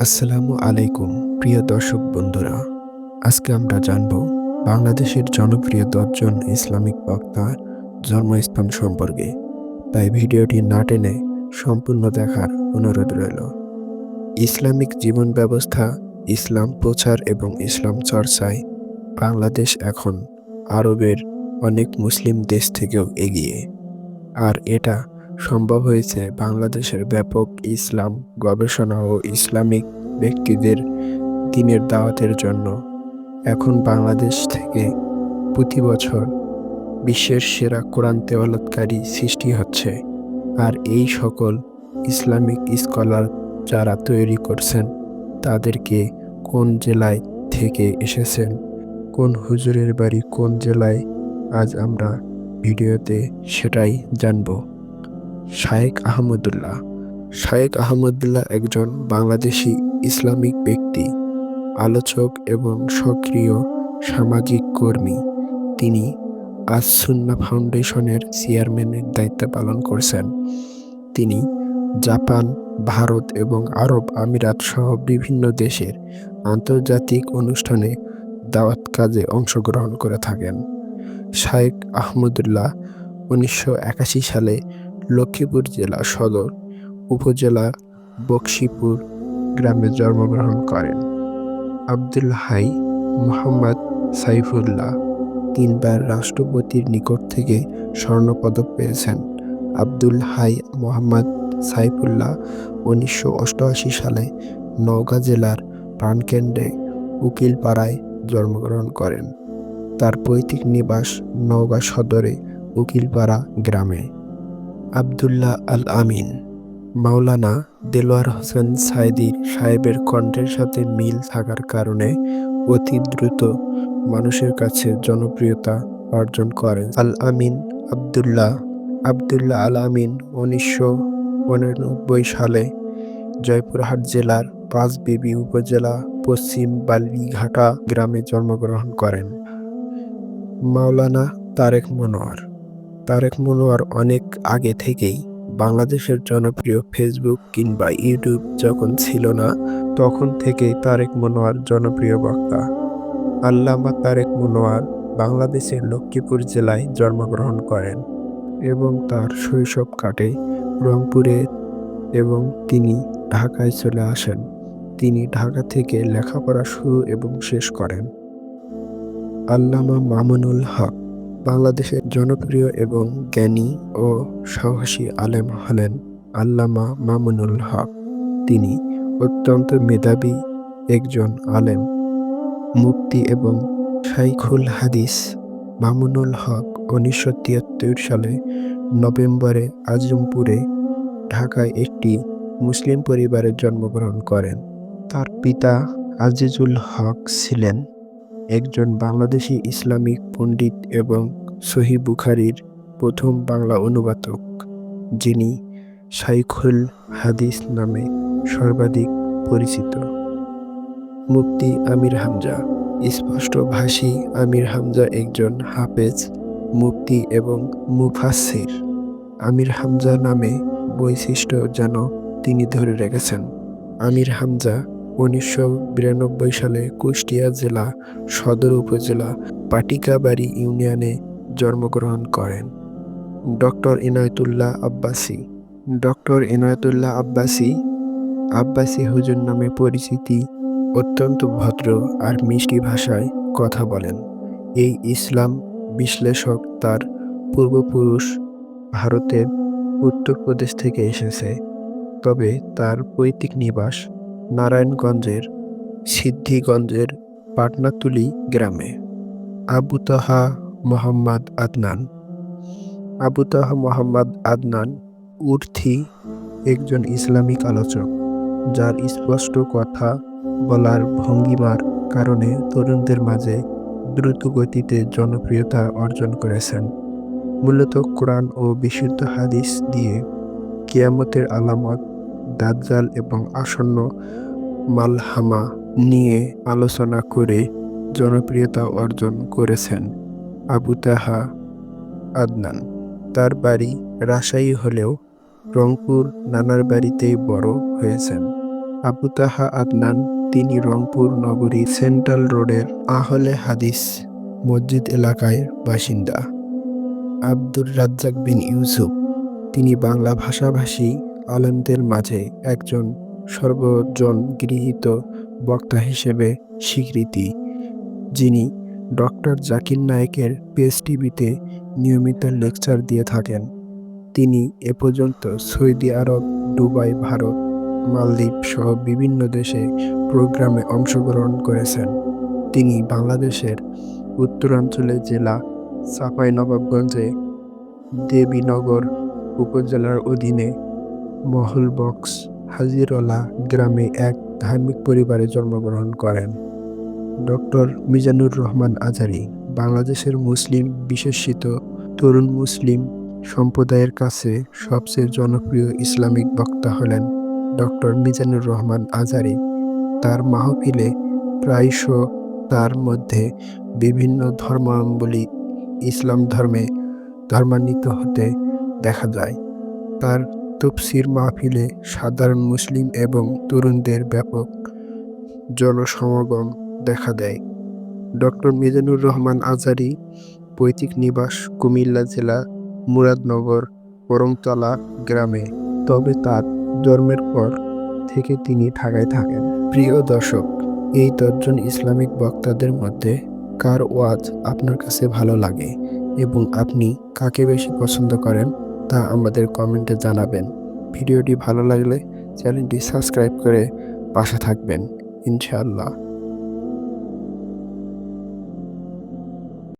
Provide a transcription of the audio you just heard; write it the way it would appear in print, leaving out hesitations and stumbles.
আসসালামু আলাইকুম প্রিয় দর্শক বন্ধুরা। আজকে আমরা জানব বাংলাদেশের জনপ্রিয় ১০ জন ইসলামিক বক্তার জন্মস্থান সম্পর্কে। তাই ভিডিওটি না টেনে সম্পূর্ণ দেখার অনুরোধ রইল। ইসলামিক জীবন ব্যবস্থা, ইসলাম প্রচার এবং ইসলাম চর্চায় বাংলাদেশ এখন আরবের অনেক মুসলিম দেশ থেকেও এগিয়ে। আর এটা সম্ভব হয়েছে বাংলাদেশের ব্যাপক ইসলাম গবেষণা ও ইসলামিক ব্যক্তিদের দ্বীনের দাওয়াতের জন্য। এখন বাংলাদেশ থেকে প্রতি বছর বিশ্বের সেরা কোরআন তেলাওয়াতকারী সৃষ্টি হচ্ছে। আর এই সকল ইসলামিক স্কলার যারা তৈরি করছেন, তাদেরকে কোন জেলায় থেকে এসেছেন, কোন হুজুরের বাড়ি কোন জেলায়, আজ আমরা ভিডিওতে সেটাই জানব। শায়েখ আহমদুল্লাহ। শায়েখ আহমদুল্লাহ একজন বাংলাদেশি ইসলামিক ব্যক্তি, আলোচক এবং সক্রিয় সামাজিক কর্মী। তিনি আস সুন্নাহ ফাউন্ডেশনের চেয়ারম্যানের দায়িত্ব পালন করছেন। তিনি জাপান, ভারত এবং আরব আমিরাত সহ বিভিন্ন দেশের আন্তর্জাতিক অনুষ্ঠানে দাওয়াত কাজে অংশগ্রহণ করে থাকেন। শায়েখ আহমদুল্লাহ ১৯৮১ সালে লক্ষ্মীপুর জেলা সদর উপজেলা বকশীপুর গ্রামে জন্মগ্রহণ করেন। আব্দুল হাই মোহাম্মদ সাইফুল্লাহ ৩ বার রাষ্ট্রপতির নিকট থেকে স্বর্ণপদক পেয়েছেন। আব্দুল হাই মোহাম্মদ সাইফুল্লাহ ১৯৮৮ সালে নওগাঁ জেলার প্রাণকেন্দ্রে উকিলপাড়ায় জন্মগ্রহণ করেন। তার পৈতৃক নিবাস নওগাঁ সদরে উকিলপাড়া গ্রামে। আব্দুল্লাহ আল আমিন। মাওলানা দেলোয়ার হোসেন সাঈদী সাহেবের কণ্ঠের সাথে মিল থাকার কারণে অতি দ্রুত মানুষের কাছে জনপ্রিয়তা অর্জন করেন আল আমিন। আব্দুল্লাহ আল আমিন ১৯৯৯ সালে জয়পুরহাট জেলার পাঁচবিবি উপজেলা পশ্চিম বালিঘাটা গ্রামে জন্মগ্রহণ করেন। মাওলানা তারেক মনোয়ার অনেক আগে থেকেই বাংলাদেশের জনপ্রিয়। ফেসবুক কিংবা ইউটিউব যখন ছিল না, তখন থেকেই তারেক মনোয়ার জনপ্রিয় বক্তা। আল্লামা তারেক মনোয়ার বাংলাদেশের লক্ষ্মীপুর জেলায় জন্মগ্রহণ করেন এবং তার শৈশব কাটে রংপুরে এবং তিনি ঢাকায় চলে আসেন। তিনি ঢাকা থেকে লেখাপড়া শুরু এবং শেষ করেন। আল্লামা মামুনুল হক। বাংলাদেশের জনপ্রিয় এবং জ্ঞানী ও সাহসী আলেম হলেন আল্লামা মামুনুল হক। তিনি অত্যন্ত মেধাবী একজন আলেম, মুফতি এবং শাইখুল হাদিস। মামুনুল হক ১৯৭৩ সালে নভেম্বরে আজমপুরে ঢাকায় একটি মুসলিম পরিবারে জন্মগ্রহণ করেন। তার পিতা আজিজুল হক ছিলেন একজন বাংলাদেশি ইসলামিক পণ্ডিত এবং সহিহ বুখারীর প্রথম বাংলা অনুবাদক, যিনি শাইখুল হাদিস নামে সর্বাধিক পরিচিত। মুফতি আমির হামজা। স্পষ্টভাষী আমির হামজা একজন হাফেজ, মুফতি এবং মুফাসসির। আমির হামজা নামে বৈশিষ্ট্য যেন তিনি ধরে রেখেছেন। আমির হামজা ১৯৯২ সালে কুষ্টিয়া জেলা সদর উপজেলা পাটিকাবাড়ি ইউনিয়নে জন্মগ্রহণ করেন। ডক্টর ইনায়েতুল্লাহ আব্বাসী হুজুর নামে পরিচিতি। অত্যন্ত ভদ্র আর মিষ্টি ভাষায় কথা বলেন। এই ইসলাম বিশ্লেষক। তার পূর্বপুরুষ ভারতের উত্তরপ্রদেশ থেকে এসেছে, তবে তার পৈতৃক নিবাস নারায়ণগঞ্জের সিদ্ধিগঞ্জের পাটনাতুলি গ্রামে। আবু তাহা মোহাম্মদ আদনান উর্থি একজন ইসলামিক আলোচক, যার স্পষ্ট কথা বলার ভঙ্গিমার কারণে তরুণদের মাঝে দ্রুত গতিতে জনপ্রিয়তা অর্জন করেছেন। মূলত কোরআন ও বিশুদ্ধ হাদিস দিয়ে কিয়ামতের আলামত, দাজ্জাল এবং আসন্ন মালহামা নিয়ে আলোচনা করে জনপ্রিয়তা অর্জন করেছেন আবু তাহা আদনান। তার বাড়ি রাজশাহী হলেও রংপুর নানার বাড়িতেই বড় হয়েছেন। আবু তাহা আদনান, তিনি রংপুর নগরী সেন্ট্রাল রোডের আহলে হাদিস মসজিদ এলাকায় বাসিন্দা। আব্দুর রাজ্জাক বিন ইউসুফ, তিনি বাংলা ভাষাভাষী আলেমদের মাঝে একজন সর্বজন গৃহীত বক্তা হিসেবে স্বীকৃতি, যিনি ডক্টর জাকির নায়েকের পিএস টিভিতে নিয়মিত লেকচার দিয়ে থাকেন। তিনি এ পর্যন্ত সৌদি আরব, দুবাই, ভারত, মালদ্বীপ সহ বিভিন্ন দেশে প্রোগ্রামে অংশগ্রহণ করেছেন। তিনি বাংলাদেশের উত্তরাঞ্চলের জেলা চাঁপাইনবাবগঞ্জে দেবীনগর উপজেলার অধীনে মহলবক্স হাজিরোলা গ্রামে এক ধার্মিক পরিবারে জন্মগ্রহণ করেন। ডক্টর মিজানুর রহমান আজহারী, বাংলাদেশের মুসলিম বিশেষিত তরুণ মুসলিম সম্প্রদায়ের কাছে সবচেয়ে জনপ্রিয় ইসলামিক বক্তা হলেন ডক্টর মিজানুর রহমান আজহারী। তার মাহফিলে প্রায়শ তার মধ্যে বিভিন্ন ধর্মাবলম্বী ইসলাম ধর্মে ধর্মান্বিত হতে দেখা যায়। তার তাফসীর মাহফিলে সাধারণ মুসলিম এবং তরুণদের ব্যাপক জনসমাগম দেখা দেয়। ডক্টর মিজানুর রহমান আজহারী পৈতৃক নিবাস কুমিল্লা জেলা মুরাদনগর করমতলা গ্রামে, তবে তার জন্মের পর থেকে তিনি ঢাকায় থাকেন। প্রিয় দর্শক, এই 10 জন ইসলামিক বক্তাদের মধ্যে কার ওয়াজ আপনার কাছে ভালো লাগে এবং আপনি কাকে বেশি পছন্দ করেন তা আমাদের কমেন্টে জানাবেন। ভিডিওটি ভালো লাগলে চ্যানেলটি সাবস্ক্রাইব করে পাশে থাকবেন ইনশাআল্লাহ।